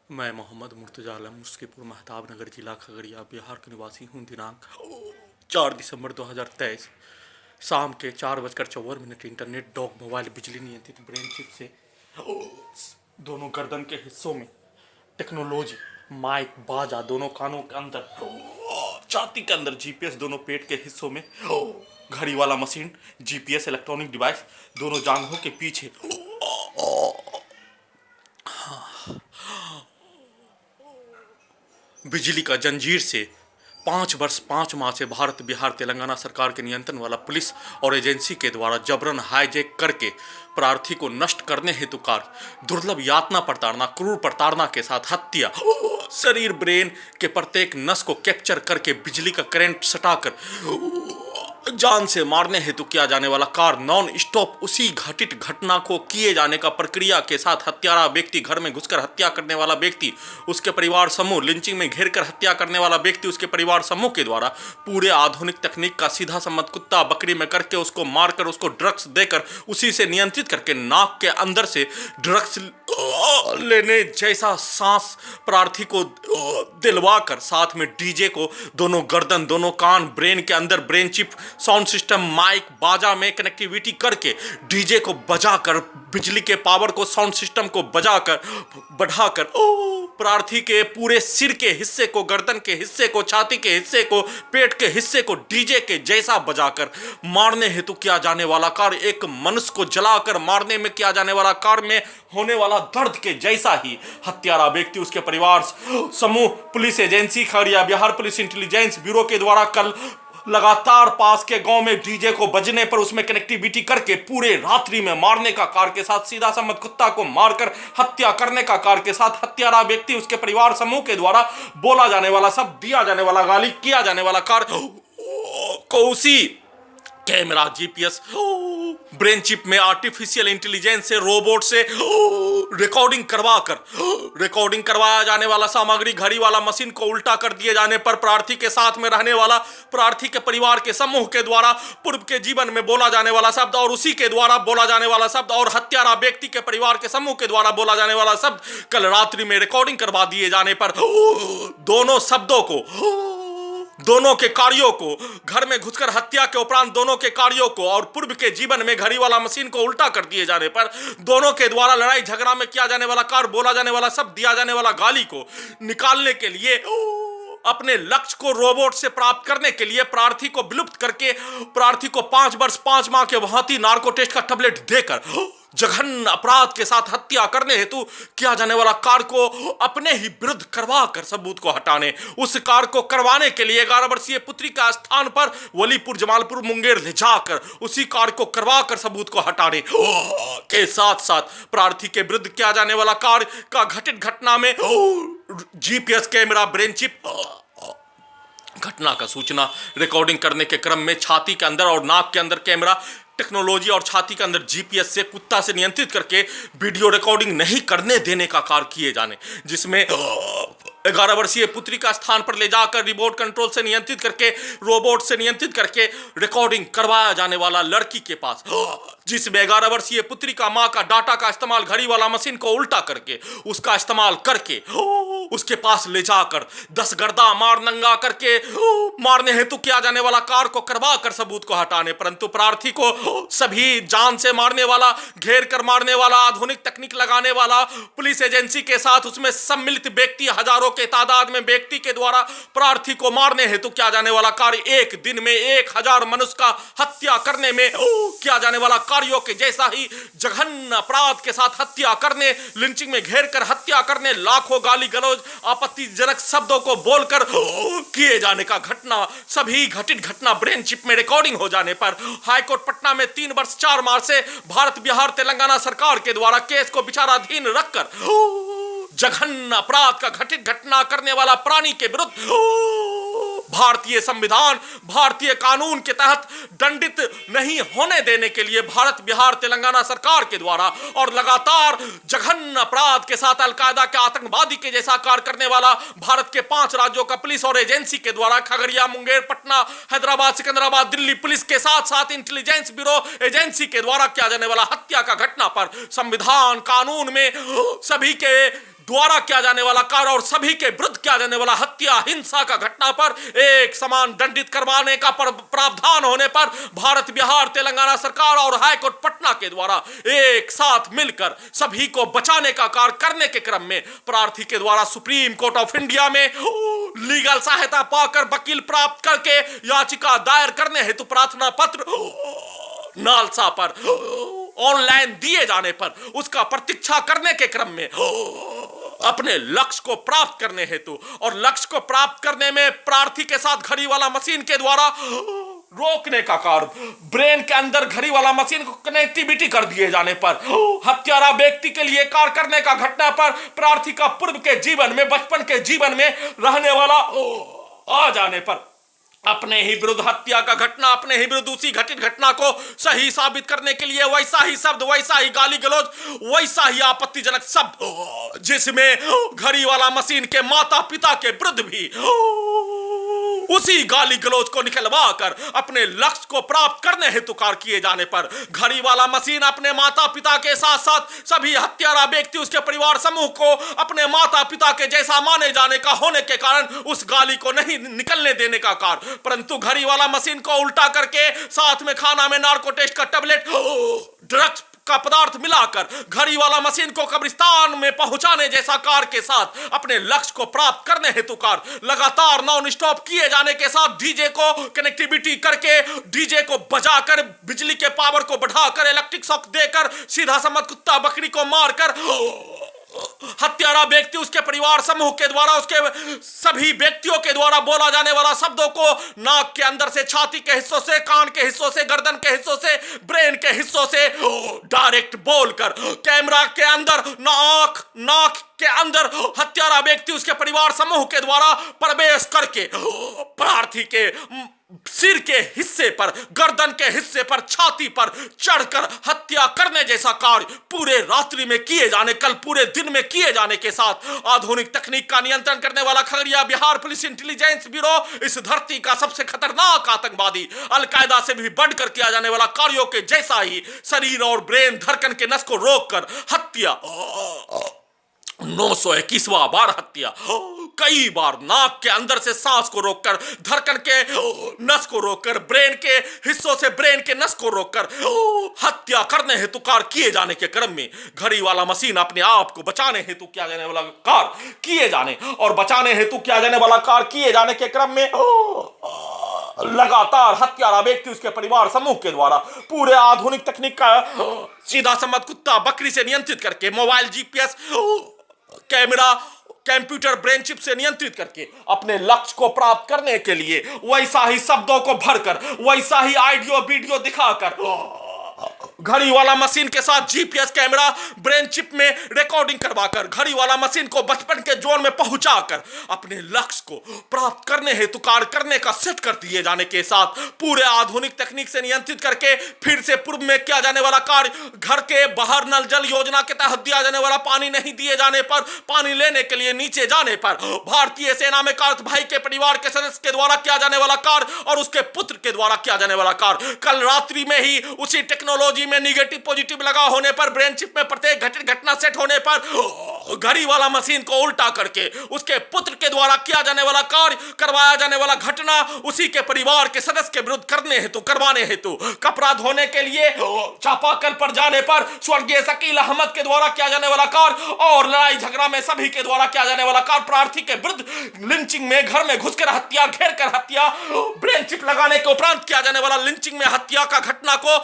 मैं मोहम्मद मुर्तजा आलम मुस्कीपुर महताब नगर जिला खगड़िया बिहार के निवासी हूँ। दिनांक 4 दिसंबर 2023 शाम के 4:54 इंटरनेट डॉग मोबाइल बिजली नियंत्रित ब्रेन चिप से दोनों गर्दन के हिस्सों में टेक्नोलॉजी माइक बाजा, दोनों कानों के अंदर, छाती के अंदर जीपीएस, दोनों पेट के हिस्सों में घड़ी वाला मशीन, जीपीएस इलेक्ट्रॉनिक डिवाइस, दोनों जांघों के पीछे बिजली का जंजीर से 5 वर्ष 5 माह से भारत बिहार तेलंगाना सरकार के नियंत्रण वाला पुलिस और एजेंसी के द्वारा जबरन हाईजैक करके प्रार्थी को नष्ट करने हेतु कार्य, दुर्लभ यातना प्रताड़ना, क्रूर प्रताड़ना के साथ हत्या, शरीर ब्रेन के प्रत्येक नस को कैप्चर करके बिजली का करंट सटाकर जान से मारने हेतु किया जाने वाला कार्य, नॉन स्टॉप उसी घटित घटना को किए जाने का प्रक्रिया के साथ हत्यारा व्यक्ति, घर में घुसकर हत्या करने वाला व्यक्ति, उसके परिवार समूह, लिंचिंग में घेर कर हत्या करने वाला व्यक्ति, उसके परिवार समूह के द्वारा पूरे आधुनिक तकनीक का सीधा संबंध कुत्ता बकरी में करके उसको मारकर, उसको ड्रग्स देकर, उसी से नियंत्रित करके नाक के अंदर से ड्रग्स लेने जैसा सांस प्रार्थी को दिलवा कर, साथ में डीजे को दोनों गर्दन, दोनों कान, ब्रेन के अंदर brain chip, sound system, mic बाजा में कनेक्टिविटी करके डीजे को बजाकर, बिजली के पावर को, साउंड सिस्टम को बजाकर बढ़ाकर प्रार्थी के पूरे सिर के हिस्से को, गर्दन के हिस्से को, छाती के हिस्से को, पेट के हिस्से को डीजे के जैसा बजाकर मारने हेतु किया जाने वाला कार्य, एक मनुष्य को जलाकर मारने में किया जाने वाला कार्य में होने वाला दर्द के जैसा ही हत्यारा व्यक्ति, उसके परिवार समूह, police agency Khagaria Bihar police intelligence bureau के द्वारा कल लगातार पास के गांव में डीजे को बजने पर उसमें कनेक्टिविटी करके पूरे रात्रि में मारने का कार्य के साथ, सीधा संबंध कुत्ता को मारकर हत्या करने का कार्य के साथ, हत्यारा व्यक्ति, उसके परिवार समूह के द्वारा बोला जाने वाला सब, दिया जाने वाला गाली, किया जाने वाला कार्य को उसी कैमरा, जीपीएस, ब्रेन चिप में आर्टिफिशियल इंटेलिजेंस से, रोबोट से रिकॉर्डिंग करवाया जाने वाला सामग्री, घड़ी वाला मशीन को उल्टा कर दिए जाने पर प्रार्थी के साथ में रहने वाला, प्रार्थी के परिवार के समूह के द्वारा पूर्व के जीवन में बोला जाने वाला शब्द और उसी के द्वारा बोला जाने वाला शब्द और हत्यारा व्यक्ति के परिवार के समूह के द्वारा बोला जाने वाला शब्द कल रात्रि में रिकॉर्डिंग करवा दिए जाने पर दोनों शब्दों को, दोनों के कार्यों को, घर में घुसकर हत्या के उपरांत दोनों के कार्यों को और पूर्व के जीवन में घड़ी वाला मशीन को उल्टा कर दिए जाने पर दोनों के द्वारा लड़ाई झगड़ा में किया जाने वाला कार्य, बोला जाने वाला शब्द, दिया जाने वाला गाली को निकालने के लिए, अपने लक्ष्य को रोबोट से प्राप्त करने के लिए प्रार्थी को विलुप्त करके, प्रार्थी को 5 वर्ष 5 माह के भांति नार्को टेस्ट का टैबलेट देकर जघन्य अपराध के साथ हत्या करने हेतु किया जाने वाला कार्य को अपने ही विरुद्ध करवा कर सबूत को हटाने, उस कार्य को करवाने के लिए 11 वर्षीय पुत्री का स्थान पर वलीपुर, जमालपुर, मुंगेर ले जाकर उसी कार्य को करवा कर सबूत को हटाने के साथ साथ प्रार्थी के विरुद्ध किया जाने वाला कार्य का घटित घटना में जीपीएस कैमरा, ब्रेन चिप, घटना का सूचना रिकॉर्डिंग करने के क्रम में छाती के अंदर और नाक के अंदर कैमरा टेक्नोलॉजी और छाती के अंदर जीपीएस से कुत्ता से नियंत्रित करके वीडियो रिकॉर्डिंग नहीं करने देने का कार्य किए जाने, जिसमें 11 वर्षीय पुत्री का स्थान पर ले जाकर रिमोट कंट्रोल से नियंत्रित करके, रोबोट से नियंत्रित करके रिकॉर्डिंग करवाया जाने वाला लड़की के पास, जिसमें 11 वर्षीय पुत्री का मां का डाटा का इस्तेमाल, घड़ी वाला मशीन को उल्टा करके उसका इस्तेमाल करके उसके पास ले जाकर 10 गर्दा मार नंगा करके मारने हेतु किया जाने वाला कार्य को करवा कर सबूत को हटाने, परंतु प्रार्थी को सभी जान से मारने वाला, घेर कर मारने वाला, आधुनिक तकनीक लगाने वाला पुलिस एजेंसी के साथ उसमें सम्मिलित व्यक्ति, हजारों के तादाद में व्यक्ति के द्वारा प्रार्थी को मारने हेतु किया जाने वाला कार्य, एक दिन में 1000 मनुष्य का हत्या करने में किया जाने वाला कार्यों के जैसा ही जघन्य अपराध के साथ हत्या करने, लिंचिंग में घेर कर हत्या करने, लाखों गाली गलौज, आपत्तिजनक शब्दों को बोलकर किए जाने का घटना, सभी घटित घटना ब्रेन चिप में रिकॉर्डिंग हो जाने पर हाईकोर्ट पटना में 3 वर्ष 4 माह से भारत बिहार तेलंगाना सरकार के द्वारा केस को विचाराधीन रखकर जघन्य अपराध का घटित घटना करने वाला प्राणी के विरुद्ध भारतीय संविधान, भारतीय कानून के तहत दंडित नहीं होने देने के लिए भारत बिहार तेलंगाना सरकार के द्वारा और लगातार जघन्य अपराध के साथ अलकायदा के आतंकवादी के जैसा कार्य करने वाला भारत के 5 राज्यों का पुलिस और एजेंसी के द्वारा खगड़िया, मुंगेर, पटना, हैदराबाद, सिकंदराबाद, दिल्ली पुलिस के साथ साथ इंटेलिजेंस ब्यूरो एजेंसी के द्वारा किया जाने वाला हत्या का घटना पर संविधान कानून में सभी के द्वारा किया जाने वाला कार्य और सभी के विरुद्ध किया जाने वाला हत्या हिंसा का घटना पर एक समान दंडित करवाने का प्रावधान होने पर भारत बिहार तेलंगाना सरकार और हाईकोर्ट पटना के द्वारा एक साथ मिलकर सभी को बचाने का कार्य करने के क्रम में प्रार्थी के द्वारा सुप्रीम कोर्ट ऑफ इंडिया में लीगल सहायता पाकर वकील प्राप्त करके याचिका दायर करने हेतु प्रार्थना पत्र नालसा पर ऑनलाइन दिए जाने पर उसका प्रतीक्षा करने के क्रम में अपने लक्ष्य को प्राप्त करने हेतु और लक्ष्य को प्राप्त करने में प्रार्थी के साथ घड़ी वाला मशीन के द्वारा रोकने का कार्य ब्रेन के अंदर घड़ी वाला मशीन को कनेक्टिविटी कर दिए जाने पर हत्यारा व्यक्ति के लिए कार्य करने का घटना पर प्रार्थी का पूर्व के जीवन में बचपन के जीवन में रहने वाला आ जाने पर अपने ही विरुद्ध हत्या का घटना अपने ही विरुद्ध उसी घटित घटना को सही साबित करने के लिए वैसा ही शब्द वैसा ही गाली गलौज वैसा ही आपत्तिजनक शब्द जिसमें घड़ी वाला मशीन के माता पिता के विरुद्ध भी उसी गाली गलौज को निकलवा कर अपने लक्ष्य को प्राप्त करने हेतु कार्य किए जाने पर घड़ी वाला मशीन अपने माता पिता के साथ साथ सभी हत्यारा व्यक्ति उसके परिवार समूह को अपने माता पिता के जैसा माने जाने का होने के कारण उस गाली को नहीं निकलने देने का कार्य परंतु घड़ी वाला मशीन को उल्टा करके साथ में खाना में नार्को टेस्ट का टैबलेट ड्रग्स का पदार्थ मिलाकर घड़ी वाला मशीन को कब्रिस्तान में पहुंचाने जैसा कार्य के साथ अपने लक्ष्य को प्राप्त करने हेतु कार्य लगातार नॉन स्टॉप किए जाने के साथ डीजे को कनेक्टिविटी करके डीजे को बजाकर बिजली के पावर को बढ़ाकर इलेक्ट्रिक शॉक देकर सीधा समझ कुत्ता बकरी को मारकर हत्यारा व्यक्ति उसके परिवार समूह के द्वारा उसके सभी व्यक्तियों के द्वारा बोला जाने वाला शब्दों को नाक के अंदर से छाती के हिस्सों से कान के हिस्सों से गर्दन के हिस्सों से ब्रेन के हिस्सों से डायरेक्ट बोलकर कैमरा के अंदर नाक के अंदर हत्यारा व्यक्ति उसके परिवार समूह के द्वारा प्रवेश करके प्रार्थी के सिर के हिस्से पर गर्दन के हिस्से पर छाती पर चढ़कर हत्या करने जैसा कार्य पूरे रात्रि में किए जाने कल पूरे दिन में किए जाने के साथ आधुनिक तकनीक का नियंत्रण करने वाला Khagaria Bihar police intelligence bureau इस धरती का सबसे खतरनाक आतंकवादी अलकायदा से भी बढ़कर किया जाने वाला कार्यों के जैसा ही शरीर और ब्रेन धड़कन के नस को रोककर हत्या 921वां बार हत्या कई बार नाक के अंदर से सांस को रोककर धड़कन के नस को रोककर ब्रेन के हिस्सों से ब्रेन के नस को रोककर हत्या करने हेतु कार्य किए जाने के क्रम में घड़ी वाला मशीन अपने आप को बचाने हेतु किया जाने वाला कार्य किए जाने और बचाने हेतु किया जाने वाला कार्य किए जाने के क्रम में लगातार हत्यारा व्यक्ति उसके परिवार समूह के द्वारा पूरे आधुनिक तकनीक का सीधा समझ कुत्ता बकरी से नियंत्रित करके mobile GPS camera computer brain chip से नियंत्रित करके अपने लक्ष्य को प्राप्त करने के लिए वैसा ही शब्दों को भरकर वैसा ही ऑडियो वीडियो दिखाकर घड़ी वाला मशीन के साथ जीपीएस कैमरा ब्रेन चिप में रिकॉर्डिंग करवाकर घड़ी वाला मशीन को बचपन के जोन में पहुंचाकर अपने लक्ष्य को प्राप्त करने हेतु कार्य करने का सेट कर दिए जाने के साथ पूरे आधुनिक तकनीक से नियंत्रित करके फिर से पूर्व में किया जाने वाला कार्य घर के बाहर नल जल योजना के तहत दिया जाने वाला पानी नहीं दिए जाने पर पानी लेने के लिए नीचे जाने पर भारतीय सेना में कार्य भाई के परिवार के सदस्य के द्वारा किया जाने वाला कार्य और उसके पुत्र के द्वारा किया जाने वाला कार्य कल रात्रि में ही उसी टेक्नोलॉजी में निगेटिव पॉजिटिव लगा होने पर ब्रेन चिप में प्रत्येक घटित घटना सेट होने पर घड़ी वाला मशीन को उल्टा करके उसके पुत्र के द्वारा किया जाने वाला कार्य करवाया जाने वाला घटना उसी के परिवार के सदस्य के विरुद्ध करने हेतु करवाने हेतु कपड़ा धोने के लिए चापाकल पर जाने पर स्वर्गीय शकील अहमद के द्वारा किया जाने वाला कार्य और लड़ाई झगड़ा में सभी के द्वारा किया जाने वाला कार्य प्रार्थी के विरुद्ध लिंचिंग में घर में घुसकर हत्या घेर कर हत्या ब्रेन चिप लगाने के उपरांत किया जाने वाला लिंचिंग में हत्या का घटना को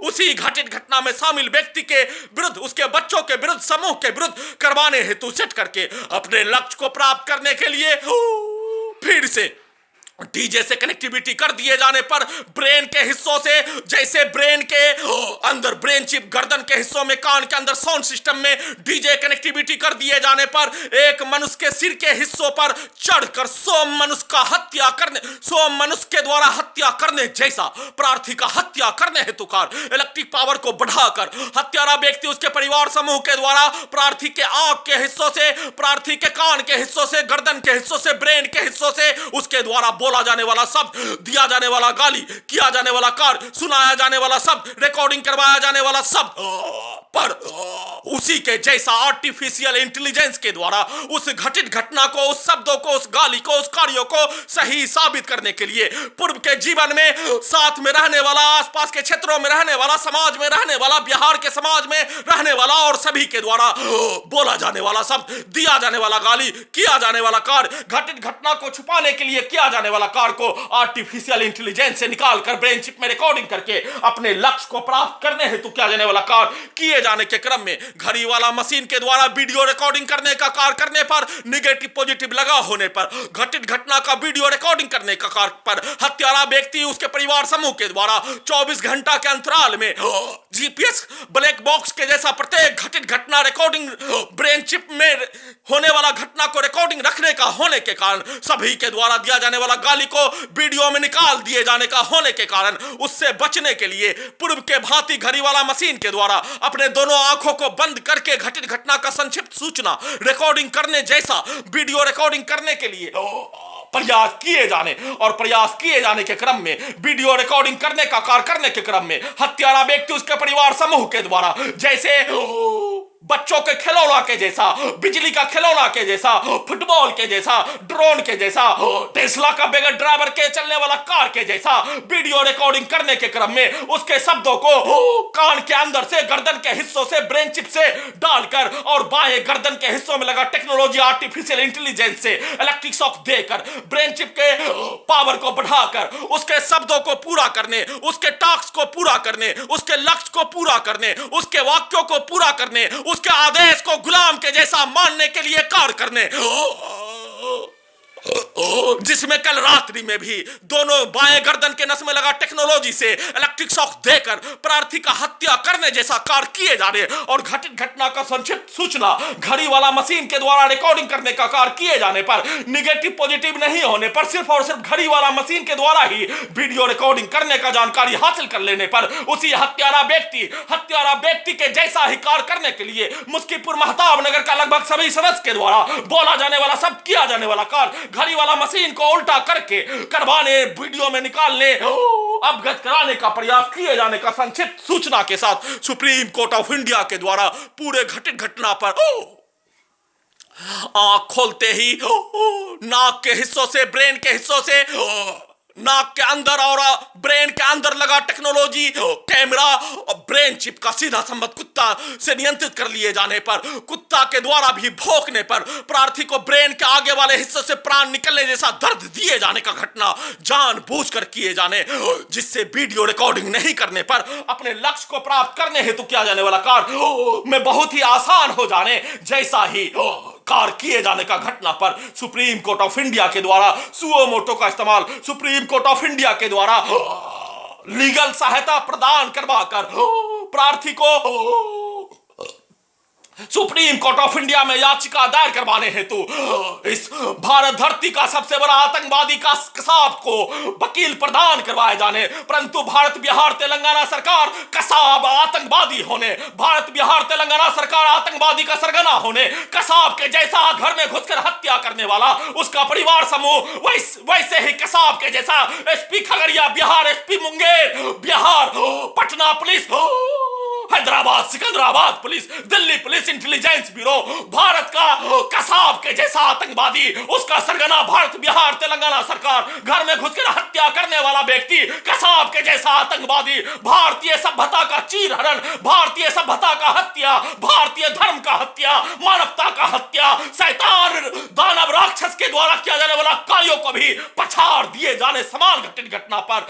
उसी घटित घटना में शामिल व्यक्ति के विरुद्ध उसके बच्चों के विरुद्ध समूह के विरुद्ध करवाने हेतु सेट करके अपने लक्ष्य को प्राप्त करने के लिए फिर से डीजे से कनेक्टिविटी कर दिए जाने पर ब्रेन के हिस्सों से जैसे ब्रेन के अंदर ब्रेन चिप गर्दन के हिस्सों में कान के अंदर साउंड सिस्टम में डीजे कनेक्टिविटी कर दिए जाने पर एक मनुष्य के सिर के हिस्सों पर चढ़कर 100 मनुष्य का हत्या करने 100 मनुष्य के द्वारा हत्या करने जैसा प्रार्थी का हत्या करने हेतु कार्य इलेक्ट्रिक पावर को बढ़ाकर हत्यारा व्यक्ति उसके परिवार समूह के द्वारा प्रार्थी के आंख के हिस्सों से प्रार्थी के कान के हिस्सों से गर्दन के हिस्सों से ब्रेन के हिस्सों से उसके द्वारा बोला जाने वाला शब्द, दिया जाने वाला गाली, किया जाने वाला कार्य, सुनाया जाने वाला शब्द, रिकॉर्डिंग करवाया जाने वाला शब्द, पर उसी के जैसा आर्टिफिशियल इंटेलिजेंस के द्वारा उस घटित घटना को, उस शब्दों को, उस गाली को, उस कार्यों को सही साबित करने के लिए पूर्व के जीवन में साथ में रहने वाला, आसपास के क्षेत्रों में रहने वाला, समाज में रहने वाला, बिहार के समाज में रहने वाला और सभी के द्वारा बोला जाने वाला शब्द, दिया जाने वाला गाली, किया जाने वाला कार्य, घटित घटना को छुपाने के लिए किया जाने वाला कार्य को आर्टिफिशियल इंटेलिजेंस से निकालकर ब्रेन चिप में रिकॉर्डिंग करके अपने लक्ष्य को प्राप्त करने हेतु किया जाने वाला कार्य किए जाने के क्रम में घड़ी वाला मशीन के द्वारा वीडियो रिकॉर्डिंग करने का कार्य करने पर, नेगेटिव पॉजिटिव लगा होने पर, घटित घटना का वीडियो रिकॉर्डिंग करने का कार्य पर हत्यारा व्यक्ति उसके परिवार समूह के द्वारा 24 घंटा के अंतराल में जीपीएस ब्लैक बॉक्स के जैसा प्रत्येक घटित घटना रिकॉर्डिंग ब्रेन चिप में होने वाला घटना को रिकॉर्डिंग रखने का होने के कारण, सभी के द्वारा दिया जाने वाला गाली को वीडियो में निकाल दिए जाने का होने के कारण उससे बचने के लिए पूर्व के भांति घड़ी वाला मशीन के द्वारा अपने दोनों आंखों को बंद करके घटित घटना का संक्षिप्त सूचना रिकॉर्डिंग करने जैसा वीडियो रिकॉर्डिंग करने के लिए प्रयास किए जाने और प्रयास किए जाने के क्रम में वीडियो रिकॉर्डिंग करने का कार्य करने के क्रम में हत्यारा व्यक्ति उसके परिवार समूह के द्वारा जैसे बच्चों के खिलौना के जैसा, बिजली का खिलौना के जैसा, फुटबॉल के जैसा, ड्रोन के जैसा, टेस्ला का बगैर ड्राइवर के चलने वाला कार के जैसा वीडियो रिकॉर्डिंग करने के क्रम में उसके शब्दों को कान के अंदर से, गर्दन के हिस्सों से, ब्रेन चिप से डालकर और बाएं गर्दन के हिस्सों में लगा टेक्नोलॉजी आर्टिफिशियल इंटेलिजेंस से इलेक्ट्रिक शॉक देकर ब्रेन चिप के पावर को बढ़ाकर उसके शब्दों को पूरा करने, उसके टास्क को पूरा करने, उसके लक्ष्य को पूरा करने, उसके वाक्यों को पूरा करने, उसके आदेश को गुलाम के जैसा मानने के लिए कार्य करने, जिसमें कल रात्रि में भी दोनों बाएं गर्दन के नस में लगा टेक्नोलॉजी से इलेक्ट्रिक शॉक देकर प्रार्थी का हत्या करने जैसा कार्य किए जाने और घटित घटना का संक्षिप्त सूचना घड़ी वाला मशीन के द्वारा रिकॉर्डिंग करने का कार्य किए जाने पर, निगेटिव पॉजिटिव नहीं होने पर, सिर्फ और सिर्फ घड़ी वाला मशीन के द्वारा ही वीडियो रिकॉर्डिंग करने का जानकारी हासिल कर लेने पर उसी हत्यारा व्यक्ति के जैसा ही कार्य करने के लिए मुस्कीपुर महताब नगर का लगभग सभी सदस्य के द्वारा बोला जाने वाला सब, किया जाने वाला कार्य घड़ी वाला मशीन को उल्टा करके करवाने, वीडियो में निकालने, अवगत कराने का प्रयास किए जाने का संक्षिप्त सूचना के साथ सुप्रीम कोर्ट ऑफ इंडिया के द्वारा पूरे घटित घटना पर आंख खोलते ही नाक के हिस्सों से, ब्रेन के हिस्सों से, नाक के अंदर और ब्रेन के अंदर लगा टेक्नोलॉजी कैमरा और ब्रेन चिप का सीधा संबंध कुत्ता से नियंत्रित कर लिए जाने पर, कुत्ता के द्वारा भी भौंकने पर प्रार्थी को ब्रेन के आगे वाले हिस्से से प्राण निकलने जैसा दर्द दिए जाने का घटना जानबूझकर किए जाने, जिससे वीडियो रिकॉर्डिंग नहीं करने पर अपने लक्ष्य को प्राप्त करने हेतु किया जाने वाला कार्य में बहुत ही आसान हो जाने जैसा ही कार्य किए जाने का घटना पर सुप्रीम कोर्ट ऑफ इंडिया के द्वारा सुओ मोटो का इस्तेमाल, सुप्रीम कोर्ट ऑफ इंडिया के द्वारा लीगल सहायता प्रदान करवाकर प्रार्थी को सुप्रीम कोर्ट ऑफ इंडिया में याचिका दायर करवाने हेतु इस भारत धरती का सबसे बड़ा आतंकवादी का कसाब को वकील प्रदान करवाए जाने, परंतु भारत बिहार तेलंगाना सरकार कसाब आतंकवादी होने, भारत बिहार तेलंगाना सरकार आतंकवादी का सरगना होने, कसाब के जैसा घर में घुसकर हत्या करने वाला उसका परिवार समूह वैसे ही कसाब के जैसा SP Khagaria Bihar, SP Munger Bihar, Patna police, Hyderabad Secunderabad police, Delhi police intelligence bureau, Bharat का कसाब के जैसा आतंकवादी उसका सरगना भारत बिहार तेलंगाना सरकार, घर में घुसकर हत्या करने वाला व्यक्ति कसाब के जैसा आतंकवादी, भारतीय सभ्यता का चीरहरण, भारतीय सभ्यता का हत्या, भारतीय धर्म का हत्या, मानवता का हत्या, शैतान दानव राक्षस के द्वारा किया जाने वाला कार्यों को भी पछाड़ दिए जाने समान घटित घटना पर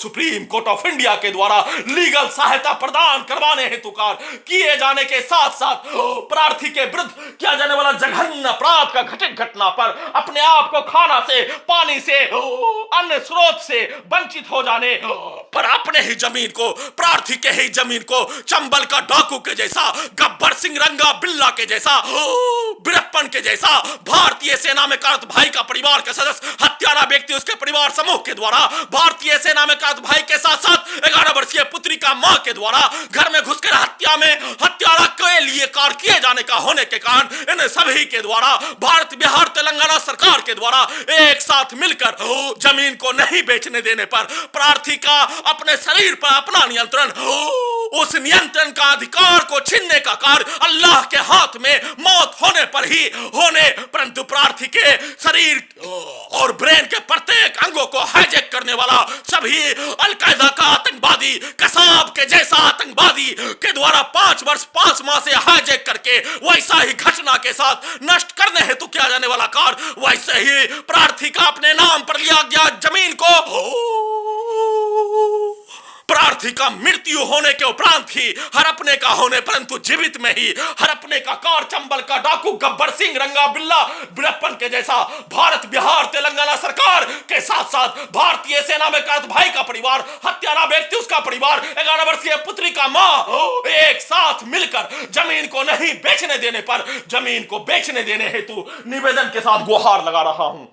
सुप्रीम कोर्ट ऑफ इंडिया के द्वारा लीगल सहायता प्रदान करवाने हेतु कार्य किए जाने के साथ साथ प्रार्थी के विरुद्ध किया जाने वाला जघन्य अपराध का घटित घटना पर अपने आप को खाना से, पानी से, अन्य स्रोत से वंचित हो जाने पर अपने ही जमीन को, प्रार्थी के ही जमीन को चंबल का डाकू के जैसा, गब्बर सिंह रंगा बिल्ला के जैसा, बिरप्पन के जैसा भारतीय सेना में कार्यरत भाई का परिवार के सदस्य हत्यारा व्यक्ति उसके परिवार समूह के द्वारा भारतीय सेना में कार्यरत भाई के साथ साथ 11 वर्षीय पुत्री का मां के द्वारा घर में घुसकर हत्या में हत्यारा के लिए कार्य किए जाने का होने के कारण इन सभी के द्वारा भारत बिहार तेलंगाना सरकार के द्वारा द्वारा एक साथ मिलकर जमीन को नहीं बेचने देने पर प्रार्थी का अपने शरीर पर अपना नियंत्रण, उस नियंत्रण का अधिकार को छीनने का कार्य अल्लाह के हाथ में मौत होने पर ही होने, परंतु प्रार्थी के शरीर और ब्रेन के प्रत्येक अंगों को हाईजैक करने वाला सभी अलकायदा का आतंकवादी, कसाब के जैसा आतंकवादी के द्वारा 5 वर्ष 5 माह से हाईजैक करके वैसा ही घटना के साथ नष्ट करने हेतु किया जाने वाला कार्य, वैसे ही प्रार्थी का अपने नाम पर लिया गया जमीन को प्रार्थी का मृत्यु होने के उपरांत ही हड़पने का होने, परंतु जीवित में ही हड़पने का कार चंबल का डाकू गब्बर सिंह रंगा बिल्ला बिरप्पन के जैसा भारत बिहार तेलंगाना सरकार के साथ साथ भारतीय सेना में कैद भाई का परिवार, हत्यारा व्यक्ति उसका परिवार, 11 वर्षीय पुत्री का मां एक साथ मिलकर जमीन को नहीं बेचने देने पर जमीन को बेचने देने हेतु निवेदन के साथ गुहार लगा रहा हूं।